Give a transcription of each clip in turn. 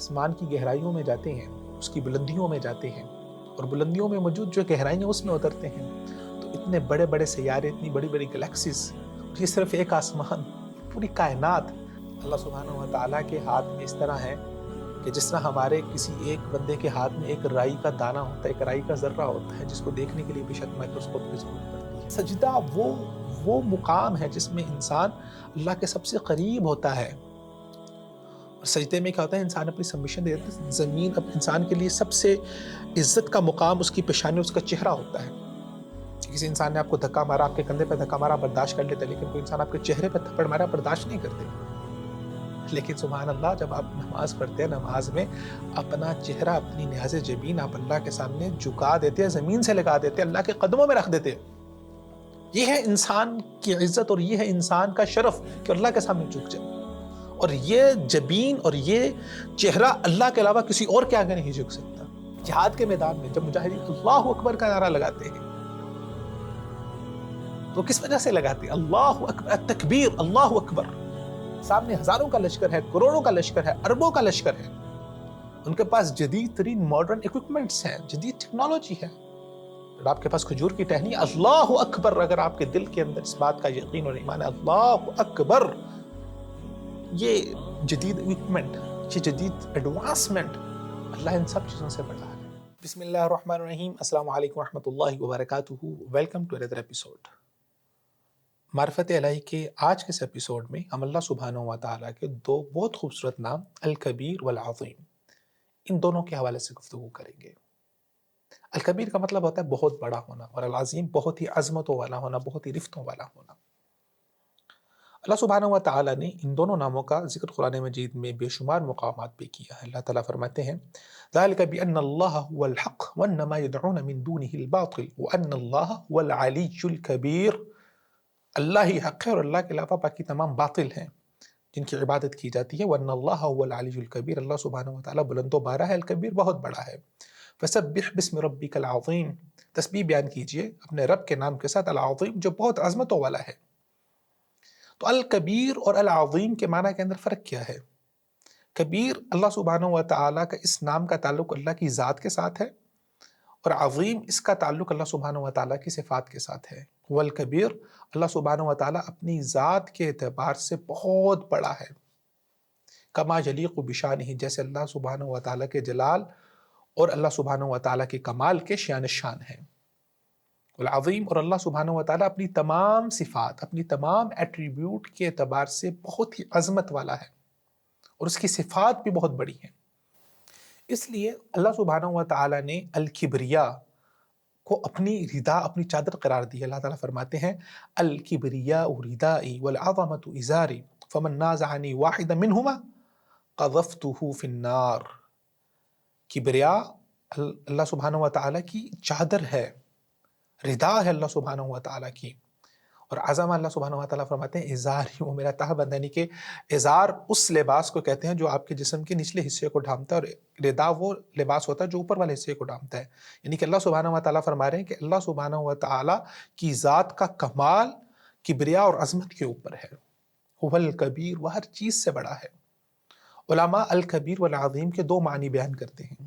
آسمان کی گہرائیوں میں جاتے ہیں، اس کی بلندیوں میں جاتے ہیں اور بلندیوں میں موجود جو گہرائیاں اس میں اترتے ہیں تو اتنے بڑے بڑے سیارے، اتنی بڑی بڑی گلیکسیز، یہ صرف ایک آسمان، پوری کائنات اللہ سبحانہ و تعالیٰ کے ہاتھ میں اس طرح ہے کہ جس طرح ہمارے کسی ایک بندے کے ہاتھ میں ایک رائی کا دانہ ہوتا ہے، ایک رائی کا ذرہ ہوتا ہے جس کو دیکھنے کے لیے بے شک مائکروسکوپ کی ضرورت پڑتی ہے۔ سجدہ وہ مقام ہے جس میں انسان اللہ کے سب سے قریب ہوتا ہے۔ اور سجدے میں کیا ہوتا ہے، انسان اپنی سبمیشن دے دیتا ہے، زمین اب انسان کے لیے سب سے عزت کا مقام اس کی پیشانی، اس کا چہرہ ہوتا ہے۔ کسی انسان نے آپ کو دھکا مارا، آپ کے کندھے پہ دھکا مارا، برداشت کر لیتے، لیکن کوئی انسان آپ کے چہرے پہ تھپڑ مارا برداشت نہیں کرتے۔ لیکن سبحان اللہ، جب آپ نماز پڑھتے ہیں، نماز میں اپنا چہرہ، اپنی نیاز جبین آپ اللہ کے سامنے جھکا دیتے ہیں، زمین سے لگا دیتے ہیں، اللہ کے قدموں میں رکھ دیتے ہیں۔ یہ ہے انسان کی عزت اور یہ ہے انسان کا شرف کہ اللہ کے سامنے جھک جائے، اور یہ جبین اور یہ چہرہ اللہ کے علاوہ کسی اور کے آگے نہیں جھک سکتا۔ جہاد کے میدان میں جب مجاہدین اللہ اکبر کا نعرہ لگاتے ہیں تو کس وجہ سے لگاتے ہیں؟ اللہ اکبر، تکبیر، اللہ اکبر۔ سامنے ہزاروں کا لشکر ہے، کروڑوں کا لشکر ہے، اربوں کا لشکر ہے، ان کے پاس جدید ترین ماڈرن ایکوپمنٹس ہیں، جدید ٹیکنالوجی ہے۔ اور آپ کے پاس کھجور کی ٹہنی، اللہ اکبر، اگر آپ کے دل کے اندر اس بات کا یقین اور ایمان ہے، اللہ اکبر، یہ جدید ایکوپمنٹ، یہ جدید ایڈوانسمنٹ، اللہ ان سب چیزوں سے بڑا ہے۔ بسم اللہ الرحمن الرحیم، السلام علیکم ورحمۃ اللہ وبرکاتہ، ویلکم ٹو another ایپیسوڈ۔ معرفت الہی کے آج کے اس ایپیسوڈ میں ہم اللہ سبحانہ و تعالیٰ کے دو بہت خوبصورت نام الکبیر والعظیم، ان دونوں کے حوالے سے گفتگو کریں گے۔ الکبیر کا مطلب ہوتا ہے بہت بڑا ہونا، اور العظیم بہت ہی عظمتوں والا ہونا، بہت ہی رفتوں والا ہونا۔ اللہ سبحانہ و تعالیٰ نے ان دونوں ناموں کا ذکر قرآن مجید میں بے شمار مقامات پہ کیا ہے۔ اللہ تعالیٰ فرماتے ہیں ذَلِكَ بِأَنَّ اللَّهَ هُوَ الْحَقُّ وَأَنَّ مَا يَدْعُونَ مِن دُونِهِ الْبَاطِلُ وَأَنَّ اللَّهَ هُوَ الْعَلِيُّ الْكَبِيرُ، اللہ ہی حق ہے اور اللہ کے علاوہ باقی تمام باطل ہیں جن کی عبادت کی جاتی ہے۔ وَأَنَّ اللَّهَ هُوَ الْعَلِيُّ الْكَبِيرُ، اللہ سبحانہ و تعالیٰ بلند و بالا ہے، الکبیر بہت بڑا ہے۔ فَسَبِّحْ بِاسْمِ رَبِّكَ الْعَظِيمِ، تسبیح بیان کیجئے اپنے رب کے نام کے ساتھ، العظیم جو بہت عظمتوں والا ہے۔ تو الکبیر اور العظیم کے معنی کے اندر فرق کیا ہے؟ کبیر اللہ سبحانہ و تعالیٰ کا اس نام کا تعلق اللہ کی ذات کے ساتھ ہے، اور عظیم اس کا تعلق اللہ سبحانہ و تعالیٰ کی صفات کے ساتھ ہے۔ والکبیر، اللہ سبحانہ و تعالیٰ اپنی ذات کے اعتبار سے بہت بڑا ہے، کما یلیق بشانہ، جیسے اللہ سبحانہ و تعالیٰ کے جلال اور اللہ سبحانہ و تعالیٰ کے کمال کے شان شان ہے۔ العظیم، اور اللہ سبحانہ و تعالیٰ اپنی تمام صفات، اپنی تمام ایٹریبیوٹ کے اعتبار سے بہت ہی عظمت والا ہے، اور اس کی صفات بھی بہت بڑی ہیں۔ اس لیے اللہ سبحانہ و تعالیٰ نے الکبریاء کو اپنی ردا، اپنی چادر قرار دی۔ اللہ تعالیٰ فرماتے ہیں الکبریاء ردائی والعظمۃ ازاری فمن نازعنی واحدا منہما قذفتہ فی النار۔ کبریاء اللہ سبحانہ و تعالیٰ کی چادر ہے، ردا ہے اللہ سبحانہ و تعالیٰ کی، اور عظمہ اللہ سبحانہ و تعالیٰ فرماتے ہیں ازاری، وہ میرا تہ بند ہے، یعنی کہ ازار اس لباس کو کہتے ہیں جو آپ کے جسم کے نچلے حصے کو ڈھانپتا ہے، اور ردا وہ لباس ہوتا ہے جو اوپر والے حصے کو ڈھانپتا ہے۔ یعنی کہ اللہ سبحانہ و تعالیٰ فرما رہے ہیں کہ اللہ سبحانہ و تعالیٰ کی ذات کا کمال کبریاء اور عظمت کے اوپر ہے۔ هو الکبیر، وہ ہر چیز سے بڑا ہے۔ علماء الکبیر والعظیم کے دو معنی بیان کرتے ہیں۔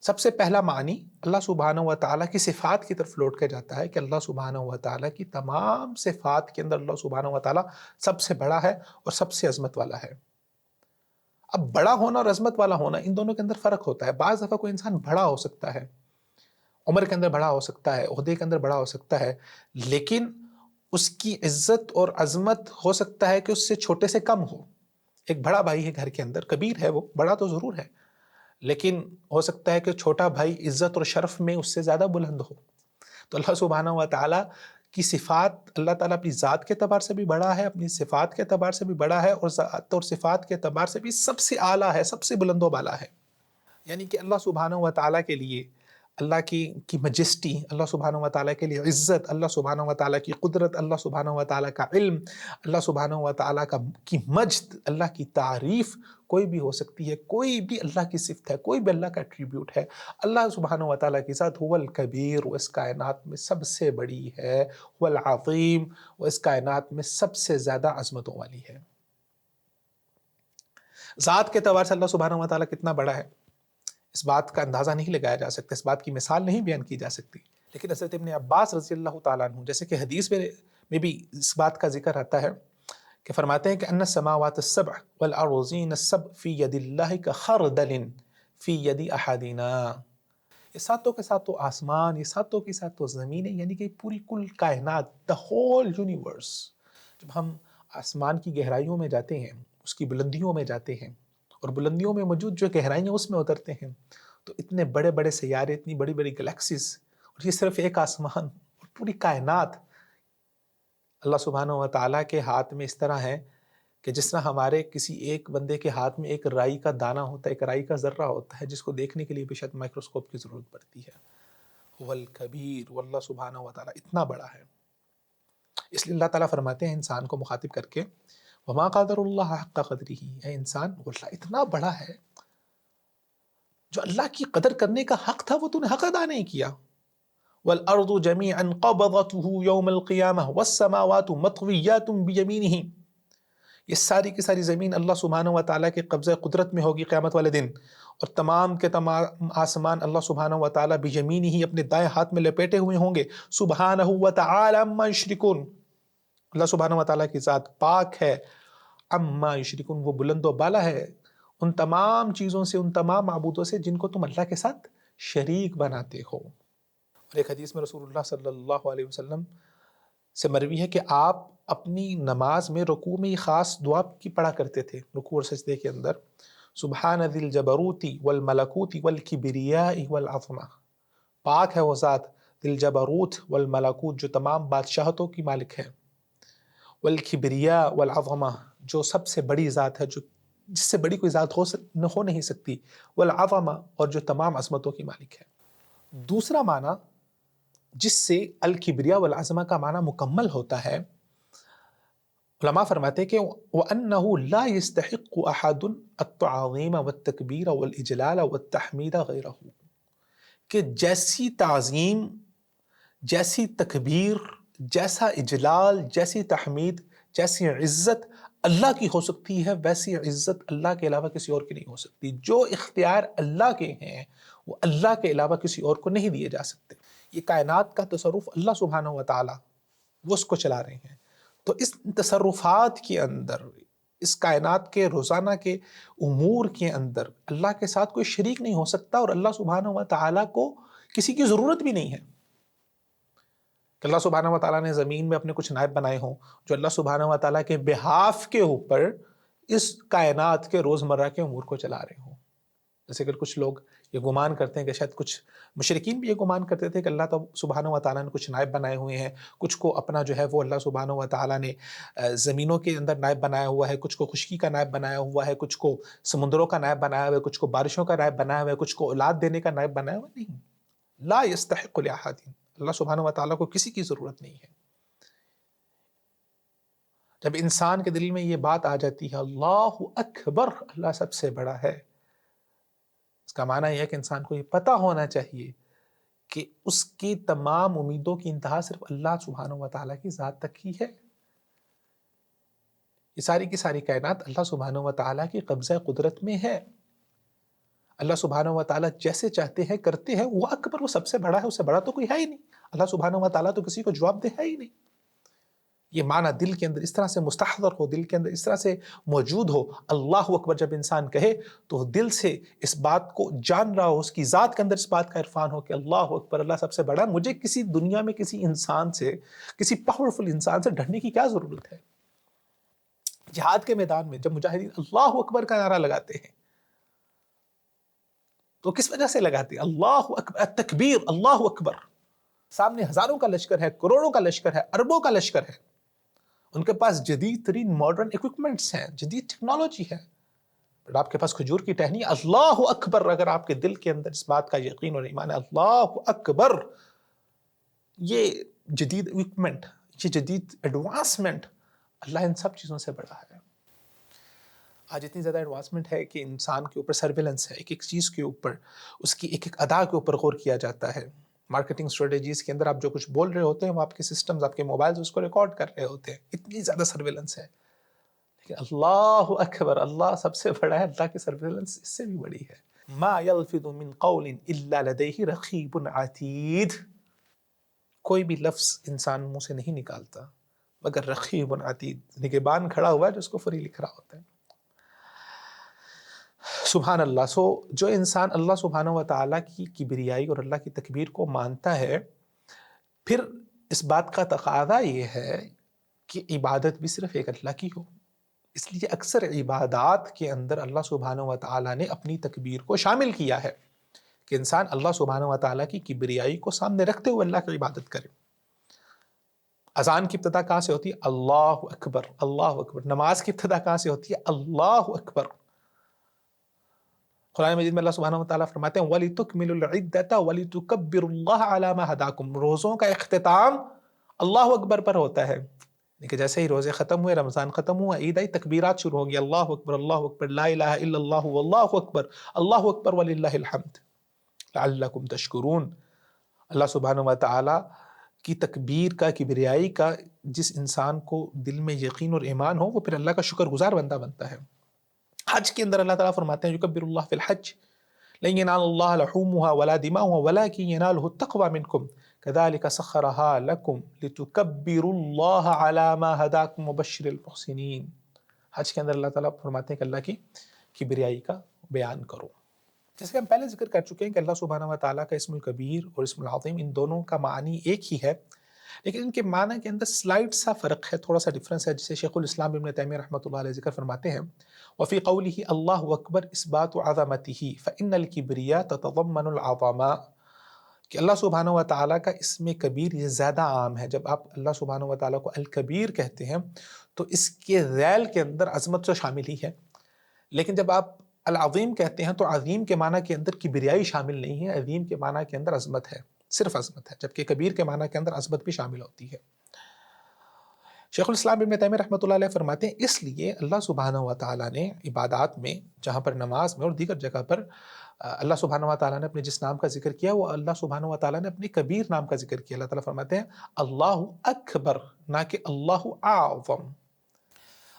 سب سے پہلا معنی اللہ سبحانہ و تعالیٰ کی صفات کی طرف لوٹ کے جاتا ہے کہ اللہ سبحانہ و تعالیٰ کی تمام صفات کے اندر اللہ سبحانہ و تعالیٰ سب سے بڑا ہے اور سب سے عظمت والا ہے۔ اب بڑا ہونا اور عظمت والا ہونا، ان دونوں کے اندر فرق ہوتا ہے۔ بعض دفعہ کوئی انسان بڑا ہو سکتا ہے، عمر کے اندر بڑا ہو سکتا ہے، عہدے کے اندر بڑا ہو سکتا ہے، لیکن اس کی عزت اور عظمت ہو سکتا ہے کہ اس سے چھوٹے سے کم ہو۔ ایک بڑا بھائی ہے گھر کے اندر، کبیر ہے، وہ بڑا تو ضرور ہے، لیکن ہو سکتا ہے کہ چھوٹا بھائی عزت اور شرف میں اس سے زیادہ بلند ہو۔ تو اللہ سبحانہ و تعالیٰ کی صفات، اللہ تعالیٰ اپنی ذات کے اعتبار سے بھی بڑا ہے، اپنی صفات کے اعتبار سے بھی بڑا ہے، اور ذات اور صفات کے اعتبار سے بھی سب سے اعلیٰ ہے، سب سے بلند و بالا ہے۔ یعنی کہ اللہ سبحانہ و تعالیٰ کے لیے اللہ کی مجسٹی، اللہ سبحانہ و تعالیٰ کے لیے عزت، اللہ سبحانہ و تعالیٰ کی قدرت، اللہ سبحانہ و تعالیٰ کا علم، اللہ سبحانہ و تعالیٰ کی مجد، اللہ کی تعریف کوئی بھی ہو سکتی ہے، کوئی بھی اللہ کی صفت ہے، کوئی بھی اللہ کا ایٹریبیوٹ ہے۔ اللہ سبحانہ و تعالیٰ کی ذات هو الکبیر، وہ اس کائنات میں سب سے بڑی ہے، هو العظیم، وہ اس کائنات میں سب سے زیادہ عظمتوں والی ہے۔ ذات کے اعتبار سے اللہ سبحانہ و تعالیٰ کتنا بڑا ہے اس بات کا اندازہ نہیں لگایا جا سکتا، اس بات کی مثال نہیں بیان کی جا سکتی. لیکن حضرت ابن عباس رضی اللہ تعالیٰ عنہ، جیسے کہ حدیث میں بھی اس بات کا ذکر آتا ہے کہ فرماتے ہیں کہ ان السماوات السبع والارضین السبع فی ید اللہ کخردل فی ید احدنا. یہ ساتوں کے ساتوں آسمان، یہ ساتوں کی ساتوں زمینیں، یعنی کہ پوری کل کائنات، دا ہول یونیورس. جب ہم آسمان کی گہرائیوں میں جاتے ہیں، اس کی بلندیوں میں جاتے ہیں اور بلندیوں میں موجود جو گہرائیاں اس میں اترتے ہیں، تو اتنے بڑے بڑے سیارے، اتنی بڑی بڑی گلیکسیز، اور یہ صرف ایک آسمان اور پوری کائنات اللہ سبحانہ و تعالیٰ کے ہاتھ میں اس طرح ہے کہ جس طرح ہمارے کسی ایک بندے کے ہاتھ میں ایک رائی کا دانہ ہوتا ہے، ایک رائی کا ذرہ ہوتا ہے، جس کو دیکھنے کے لیے بھی شاید مائکروسکوپ کی ضرورت پڑتی ہے. والکبیر، واللہ سبحانہ و تعالیٰ اتنا بڑا ہے. اس لیے اللہ تعالیٰ فرماتے ہیں انسان کو مخاطب کر کے، وما قدر اللہ حق قدرہ، اے انسان اللہ اتنا بڑا ہے، جو اللہ کی قدر کرنے کا حق تھا وہ تو نے حق ادا نہیں کیا. والارض جميعا قبضته يوم القيامة والسماوات مطويات بيمينه. یہ ساری کی ساری زمین اللہ سبحانہ و تعالیٰ کے قبضہ قدرت میں ہوگی قیامت والے دن، اور تمام کے تمام آسمان اللہ سبحانہ و تعالیٰ بیمینہ ہی اپنے دائیں ہاتھ میں لپیٹے ہوئے ہوں گے. سبحانہ و تعالی عما یشرکون، اللہ سبحانہ و تعالیٰ کی ذات پاک ہے، عما یشرکون، وہ بلند و بالا ہے ان تمام چیزوں سے، ان تمام معبودوں سے جن کو تم اللہ کے ساتھ شریک بناتے ہو. اور ایک حدیث میں رسول اللہ صلی اللہ علیہ وسلم سے مروی ہے کہ آپ اپنی نماز میں رکوع میں یہ خاص دعا کی پڑھا کرتے تھے رکوع اور سجدے کے اندر، سبحان ذی الجبروت والملکوت والکبریاء والعظمہ. پاک ہے وہ ذات ذی الجبروت والملکوت، جو تمام بادشاہتوں کی مالک ہے، والکبریاء والعظمہ، جو سب سے بڑی ذات ہے، جو جس سے بڑی کوئی ذات ہو نہیں سکتی، والعظمہ، اور جو تمام عظمتوں کی مالک ہے. دوسرا معنی جس سے الکبریاء والعظمہ کا معنی مکمل ہوتا ہے، علماء فرماتے ہیں کہ وَأَنَّهُ لَا يَسْتَحِقُّ أَحَدٌ التَّعْظِيمَ وَالتَّكْبِيرَ وَالْإِجْلَالَ وَالتَّحْمِيدَ غَيْرَهُ، کہ جیسی تعظیم، جیسی تکبیر، جیسا اجلال، جیسی تحمید، جیسی عزت اللہ کی ہو سکتی ہے، ویسی عزت اللہ کے علاوہ کسی اور کی نہیں ہو سکتی. جو اختیار اللہ کے ہیں وہ اللہ کے علاوہ کسی اور کو نہیں دیے جا سکتے. یہ کائنات کا تصرف اللہ سبحانہ و تعالیٰ وہ اس کو چلا رہے ہیں. تو اس تصرفات کے اندر، اس کائنات کے روزانہ کے امور کے اندر اللہ کے ساتھ کوئی شریک نہیں ہو سکتا، اور اللہ سبحانہ و تعالیٰ کو کسی کی ضرورت بھی نہیں ہے کہ اللہ سبحانہ و تعالیٰ نے زمین میں اپنے کچھ نائب بنائے ہوں جو اللہ سبحانہ و تعالیٰ کے بہاف کے اوپر اس کائنات کے روزمرہ کے امور کو چلا رہے ہوں. جیسے کہ کچھ لوگ یہ گمان کرتے ہیں کہ شاید کچھ مشرکین بھی یہ گمان کرتے تھے کہ اللہ سبحانہ و تعالیٰ نے کچھ نائب بنائے ہوئے ہیں، کچھ کو اپنا جو ہے وہ اللہ سبحانہ و تعالیٰ نے زمینوں کے اندر نائب بنایا ہوا ہے، کچھ کو خشکی کا نائب بنایا ہوا ہے، کچھ کو سمندروں کا نائب بنایا ہوا ہے، کچھ کو بارشوں کا نائب بنایا ہوا ہے، کچھ کو اولاد دینے کا نائب بنایا ہوا. نہیں، لا یستحق لأحد، اللہ سبحانہ و تعالیٰ کو کسی کی ضرورت نہیں ہے. جب انسان کے دل میں یہ بات آ جاتی ہے اللہ اکبر، اللہ سب سے بڑا ہے، اس کا معنی یہ ہے کہ انسان کو یہ پتہ ہونا چاہیے کہ اس کی تمام امیدوں کی انتہا صرف اللہ سبحانہ و تعالیٰ کی ذات تک ہی ہے. یہ ساری کی ساری کائنات اللہ سبحانہ و تعالیٰ کی قبضہ قدرت میں ہے. اللہ سبحانہ و تعالیٰ جیسے چاہتے ہیں کرتے ہیں. وہ اکبر، وہ سب سے بڑا ہے، اس سے بڑا تو کوئی ہے ہی نہیں. اللہ سبحانہ و تعالیٰ تو کسی کو جواب دے ہے ہی نہیں. یہ معنی دل کے اندر اس طرح سے مستحضر ہو، دل کے اندر اس طرح سے موجود ہو. اللہ اکبر جب انسان کہے تو دل سے اس بات کو جان رہا ہو، اس کی ذات کے اندر اس بات کا عرفان ہو کہ اللہ اکبر، اللہ سب سے بڑا. مجھے کسی دنیا میں کسی انسان سے، کسی پاورفل انسان سے ڈرنے کی کیا ضرورت ہے؟ جہاد کے میدان میں جب مجاہدین اللہ اکبر کا نعرہ لگاتے ہیں تو کس وجہ سے لگاتے ہیں؟ اللہ اکبر، تکبیر، اللہ اکبر. سامنے ہزاروں کا لشکر ہے، کروڑوں کا لشکر ہے، اربوں کا لشکر ہے. ان کے پاس جدید ترین ماڈرن ایکوپمنٹس ہیں، جدید ٹیکنالوجی ہے، بٹ آپ کے پاس کھجور کی ٹہنی. اللہ اکبر اگر آپ کے دل کے اندر اس بات کا یقین اور ایمان ہے، اللہ اکبر، یہ جدید ایکوپمنٹ، یہ جدید ایڈوانسمنٹ، اللہ ان سب چیزوں سے بڑا ہے. آج اتنی زیادہ ایڈوانسمنٹ ہے کہ انسان کے اوپر سرویلنس ہے، ایک ایک چیز کے اوپر، اس کی ایک ایک ادا کے اوپر غور کیا جاتا ہے. مارکیٹنگ اسٹریٹجیز کے اندر آپ جو کچھ بول رہے ہوتے ہیں وہ آپ کے سسٹمز، آپ کے موبائلز اس کو ریکارڈ کر رہے ہوتے ہیں. اتنی زیادہ سرویلنس ہے. کہ اللہ اکبر، اللہ سب سے بڑا ہے، اللہ کی سرویلنس اس سے بھی بڑی ہے. ما یلفظ من قول الا لدیہ رقیب عتید. کوئی بھی لفظ انسان منہ سے نہیں نکالتا مگر رقیب عتید، نگہبان کھڑا ہوا ہے جو اس کو فری لکھ رہا ہوتا ہے. سبحان اللہ. جو انسان اللہ سبحانہ و تعالیٰ کی کبریائی اور اللہ کی تکبیر کو مانتا ہے، پھر اس بات کا تقاضا یہ ہے کہ عبادت بھی صرف ایک اللہ کی ہو. اس لیے اکثر عبادات کے اندر اللہ سبحانہ و تعالیٰ نے اپنی تکبیر کو شامل کیا ہے کہ انسان اللہ سبحانہ و تعالیٰ کی کبریائی کو سامنے رکھتے ہوئے اللہ کی عبادت کرے. اذان کی ابتدا کہاں سے ہوتی ہے؟ اللہ اکبر، اللہ اکبر. نماز کی ابتدا کہاں سے ہوتی ہے؟ اللہ اکبر. قرآن مجید میں اللہ سبحانہ و تعالیٰ فرماتے ہیں وَلِتُكْمِلُوا الْعِدَّةَ وَلِتُكَبِّرُوا اللَّهَ عَلَى مَا هَدَاكُمْ. روزوں کا اختتام اللہ اکبر پر ہوتا ہے. کہ جیسے ہی روزے ختم ہوئے، رمضان ختم ہوا، عید آئی، تکبیرات شروع ہوں گی. اللہ اکبر، اللہ اکبر، لا الہ الا اللہ، واللہ اکبر، اللہ اکبر وللہ الحمد لعلکم تشکرون. اللہ سبحانہ و تعالیٰ کی تکبیر کا، کبریائی کا جس انسان کو دل میں یقین اور ایمان ہو، وہ پھر اللہ کا شکر گزار بندہ بنتا ہے. حج کے اندر اللہ تعالیٰ فرماتے ہیں یکبر اللہ فی الحج لن ینال اللہ لحومها ولا دماؤها ولكن يناله التقوى منکم كذلك سخرها لكم لتكبروا الله على ما هداكم وبشر المحسنین. حج کے اندر اللہ تعالیٰ فرماتے ہیں کہ اللہ کی کبریائی کا بیان کرو. جیسے کہ ہم پہلے ذکر کر چکے ہیں کہ اللہ سبحانہ و تعالیٰ کا اسم الکبیر اور اسم العظیم ان دونوں کا معنی ایک ہی ہے، لیکن ان کے معنی کے اندر سلائٹ سا فرق ہے، تھوڑا سا ڈفرنس ہے، جسے شیخ الاسلام ابن تیمیہ رحمۃ اللہ علیہ ذکر فرماتے ہیں وفی قوله اللہ اکبر اثبات عظمتہ فإن الکبریاء تتضمن العظماء. کہ اللہ سبحانہ و تعالیٰ کا اسم کبیر یہ زیادہ عام ہے. جب آپ اللہ سبحانہ و تعالیٰ کو الکبیر کہتے ہیں تو اس کے ذیل کے اندر عظمت تو شامل ہی ہے، لیکن جب آپ العظیم کہتے ہیں تو عظیم کے معنی کے اندر کبریائی شامل نہیں ہے، عظیم کے معنی کے اندر عظمت ہے، صرف عظمت ہے، جبکہ کبیر کے معنی کے اندر عظمت بھی شامل ہوتی ہے. شیخ الاسلام ابن تیمیہ رحمۃ اللہ علیہ فرماتے ہیں اس لیے اللہ سبحانہ و تعالیٰ نے عبادات میں، جہاں پر نماز میں اور دیگر جگہ پر اللہ سبحانہ و تعالیٰ نے اپنے جس نام کا ذکر کیا، وہ اللہ سبحانہ و تعالیٰ نے اپنے کبیر نام کا ذکر کیا. اللہ تعالیٰ فرماتے ہیں اللہ اکبر، نہ کہ اللہ اعظم.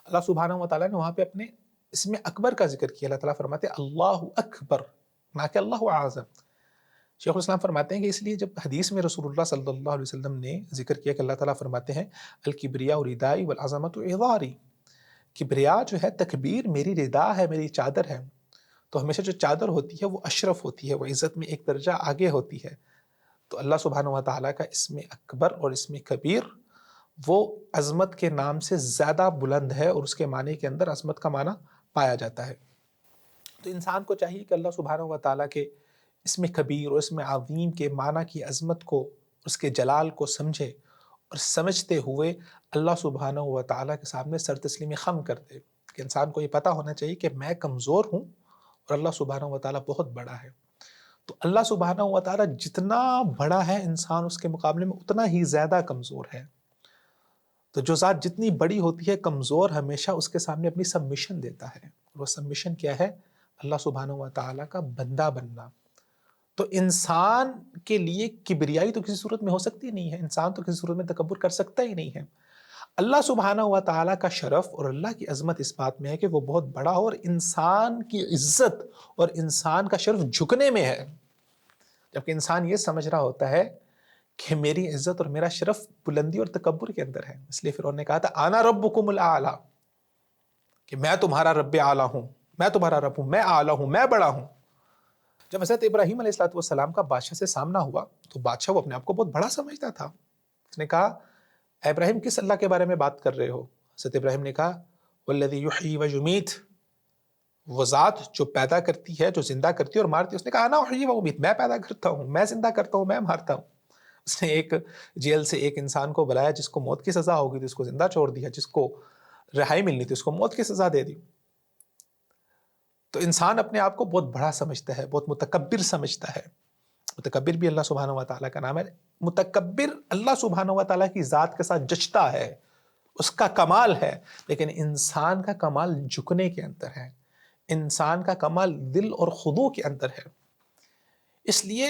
اللہ سبحانہ و تعالیٰ نے وہاں پہ اپنے اسم اکبر کا ذکر کیا. اللہ تعالیٰ فرماتے ہیں اللہ اکبر، نہ کہ اللہ اعظم. شیخ الاسلام فرماتے ہیں کہ اس لیے جب حدیث میں رسول اللہ صلی اللہ علیہ وسلم نے ذکر کیا کہ اللہ تعالیٰ فرماتے ہیں الکبریاء ردائی والعظمت ازاری، کبریا جو ہے تکبیر میری ردا ہے، میری چادر ہے. تو ہمیشہ جو چادر ہوتی ہے وہ اشرف ہوتی ہے، وہ عزت میں ایک درجہ آگے ہوتی ہے. تو اللہ سبحانہ و تعالیٰ کا اسم اکبر اور اسم کبیر وہ عظمت کے نام سے زیادہ بلند ہے، اور اس کے معنی کے اندر عظمت کا معنی پایا جاتا ہے. تو انسان کو چاہیے کہ اللہ سبحانہ و تعالیٰ کے اسم کبیر اور اسم عظیم کے معنی کی عظمت کو، اس کے جلال کو سمجھے، اور سمجھتے ہوئے اللہ سبحانہ و تعالیٰ کے سامنے سر تسلیم خم کر دے. کہ انسان کو یہ پتہ ہونا چاہیے کہ میں کمزور ہوں اور اللہ سبحانہ و تعالیٰ بہت بڑا ہے. تو اللہ سبحانہ و تعالیٰ جتنا بڑا ہے انسان اس کے مقابلے میں اتنا ہی زیادہ کمزور ہے. تو جو ذات جتنی بڑی ہوتی ہے، کمزور ہمیشہ اس کے سامنے اپنی سبمیشن دیتا ہے. اور وہ سبمیشن کیا ہے؟ اللہ سبحانہ و تعالیٰ کا بندہ بننا. تو انسان کے لیے کبریائی تو کسی صورت میں ہو سکتی نہیں ہے، انسان تو کسی صورت میں تکبر کر سکتا ہی نہیں ہے. اللہ سبحانہ و تعالیٰ کا شرف اور اللہ کی عظمت اس بات میں ہے کہ وہ بہت بڑا ہو، اور انسان کی عزت اور انسان کا شرف جھکنے میں ہے. جبکہ انسان یہ سمجھ رہا ہوتا ہے کہ میری عزت اور میرا شرف بلندی اور تکبر کے اندر ہے. اس لیے فرعون نے کہا تھا انا ربکم الاعلی، کہ میں تمہارا رب اعلیٰ ہوں، میں تمہارا رب ہوں، میں اعلیٰ ہوں، میں بڑا ہوں. جب حضرت ابراہیم علیہ السلام کا بادشاہ سے سامنا ہوا تو بادشاہ وہ اپنے آپ کو بہت بڑا سمجھتا تھا. اس نے کہا اے ابراہیم کس اللہ کے بارے میں بات کر رہے ہو؟ حضرت ابراہیم نے کہا والذی یحیی ویمیت، وہ ذات جو پیدا کرتی ہے، جو زندہ کرتی ہے اور مارتی ہے. اس نے کہا انا احیی و امیت، میں پیدا کرتا ہوں، میں زندہ کرتا ہوں، میں مارتا ہوں. اس نے ایک جیل سے ایک انسان کو بلایا جس کو موت کی سزا ہوگی تھی، اس کو زندہ چھوڑ دیا. جس کو رہائی ملنی تھی اس کو موت کی سزا دے دی. تو انسان اپنے آپ کو بہت بڑا سمجھتا ہے، بہت متکبر سمجھتا ہے. متکبر بھی اللہ سبحانہ و تعالیٰ کا نام ہے. متکبر اللہ سبحانہ و تعالیٰ کی ذات کے ساتھ جچتا ہے، اس کا کمال ہے. لیکن انسان کا کمال جھکنے کے اندر ہے، انسان کا کمال دل اور خضوع کے اندر ہے. اس لیے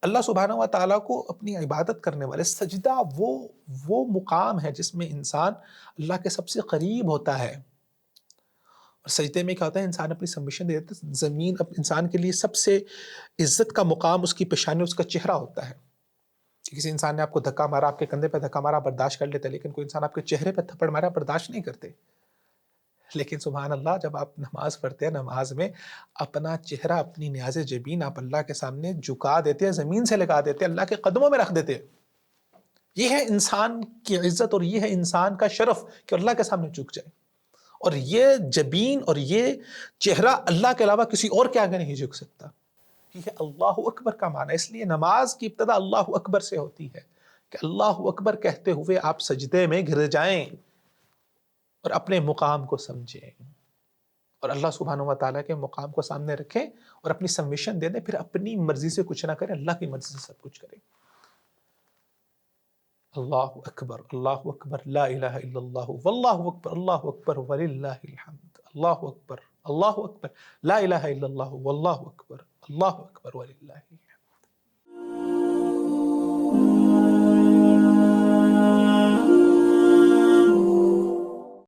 اللہ سبحانہ و تعالیٰ کو اپنی عبادت کرنے والے، سجدہ وہ مقام ہے جس میں انسان اللہ کے سب سے قریب ہوتا ہے. اور سجدے میں کیا ہوتا ہے، انسان اپنی سبمیشن دے دیتا ہے. زمین اب انسان کے لیے سب سے عزت کا مقام اس کی پیشانی، اس کا چہرہ ہوتا ہے. کسی انسان نے آپ کو دھکا مارا، آپ کے کندھے پہ دھکا مارا، برداشت کر لیتے، لیکن کوئی انسان آپ کے چہرے پہ تھپڑ مارا برداشت نہیں کرتے. لیکن سبحان اللہ، جب آپ نماز پڑھتے ہیں، نماز میں اپنا چہرہ، اپنی نیاز جبین آپ اللہ کے سامنے جھکا دیتے ہیں، زمین سے لگا دیتے ہیں، اللہ کے قدموں میں رکھ دیتے ہیں. یہ ہے انسان کی عزت اور یہ ہے انسان کا شرف کہ اللہ کے سامنے جھک جائے. اور یہ جبین اور یہ چہرہ اللہ کے علاوہ کسی اور کے آگے نہیں جھک سکتا. یہ ہے اللہ اکبر کا معنی. اس لیے نماز کی ابتدا اللہ اکبر سے ہوتی ہے کہ اللہ اکبر کہتے ہوئے آپ سجدے میں گر جائیں اور اپنے مقام کو سمجھیں اور اللہ سبحانہ و تعالیٰ کے مقام کو سامنے رکھیں اور اپنی سبمیشن دے دیں. پھر اپنی مرضی سے کچھ نہ کریں، اللہ کی مرضی سے سب کچھ کریں. اللہ اکبر لا الہ الا اللہ واللہ اکبر اللہ اکبر وللہ الحمد. اللہ اکبر لا الہ الا اللہ واللہ اکبر اللہ اکبر وللہ الحمد.